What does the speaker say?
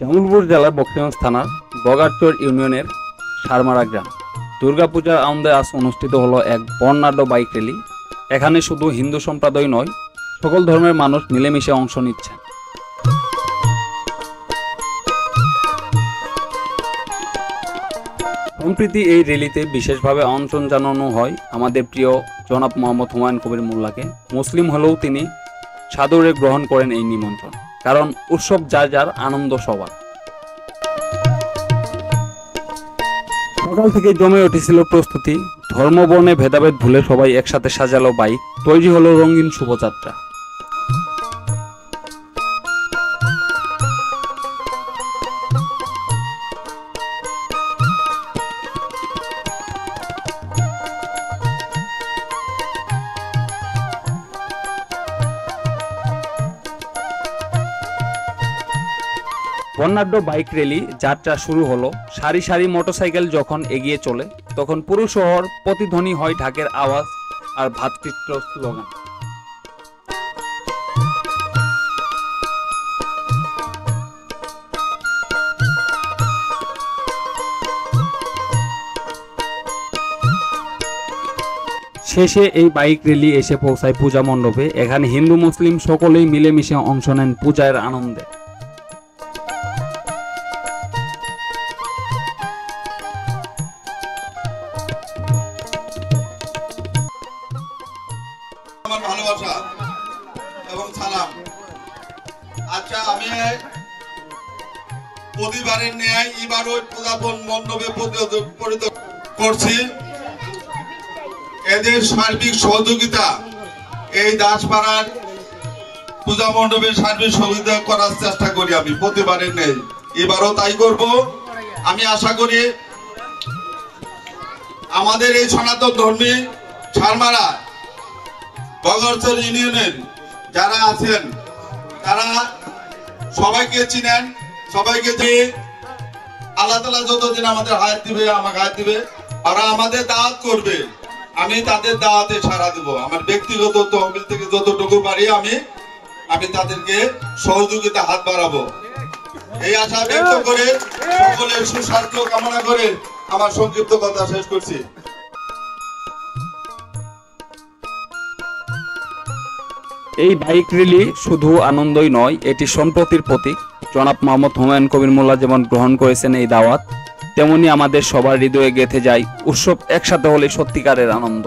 জামালপুর জেলার বকশীগঞ্জ থানার বগারচর ইউনিয়নের সারমারা গ্রাম দুর্গাপূজার আনন্দে আজ অনুষ্ঠিত হলো এক বর্ণাঢ্য বাইক র্যালি। এখানে শুধু হিন্দু সম্প্রদায় নয়, সকল ধর্মের মানুষ মিলেমিশে অংশ নিচ্ছেন। সম্প্রতি এই র্যালিতে বিশেষভাবে আমন্ত্রণ জানানো হয় আমাদের প্রিয় জনাব মোহাম্মদ হুমায়ুন কবির মোল্লাকে। মুসলিম হলেও তিনি সাদরে গ্রহণ করেন এই নিমন্ত্রণ, কারণ উৎসব যার যার, আনন্দ সবার। সকাল থেকে জমে উঠেছিল প্রস্তুতি। ধর্ম বর্ণে ভেদাভেদ ভুলে সবাই একসাথে সাজালো বাইক, তৈরি হলো রঙিন শুভযাত্রা। বর্ণাঢ্য বাইক র্যালি যাত্রা শুরু হলো। সারি সারি মোটরসাইকেল যখন এগিয়ে চলে, তখন পুরো শহর প্রতিধ্বনি হয় ঢাকের আওয়াজ আর ভ্রাতৃত্ব স্লোগান। শেষে এই বাইক র্যালি এসে পৌঁছায় পূজা মণ্ডপে। এখানে হিন্দু মুসলিম সকলেই মিলেমিশে অংশ নেন পূজার আনন্দে। আমার ভালোবাসা এবং সালাম। আচ্ছা, আমি প্রতিবারের ন্যায় এবারও পূজা মণ্ডপে পরিত করছি। এদের সার্বিক সহযোগিতা, এই দাসপাড়ার পূজা মণ্ডপে সার্বিক সহযোগিতা করার চেষ্টা করি আমি প্রতিবারের ন্যায়, এবারও তাই করব। আমি আশা করি আমাদের এই সনাতন ধর্মী সারমারা বগারচর ইউনিয়নের যারা আছেন তারা সবাইকে চিনেন, সবাইকে যে আল্লাহ তাআলা যতদিন আমাদের হায়াত দিবে, আমাকে হায়াত দিবে, ওরা আমাদের দাওয়াত করবে, আমি তাদের দাওয়াতে সাড়া দেব। আমার ব্যক্তিগত তহবিল থেকে যতটুকু পারি আমি তাদেরকে সহযোগিতা হাত বাড়াবো, এই আশা ব্যক্ত করে সকলের সুস্বাস্থ্য কামনা করে আমার সংক্ষিপ্ত কথা শেষ করছি। এই বাইক র্যালি শুধু আনন্দই নয়, এটি সম্প্রীতির প্রতীক। জনাব মোহাম্মদ হুমায়ুন কবির মোল্লা যেমন গ্রহণ করেছেন এই দাওয়াত, তেমনি আমাদের সবার হৃদয়ে গেঁথে যায় উৎসব একসাথে হলে সত্যিকারের আনন্দ।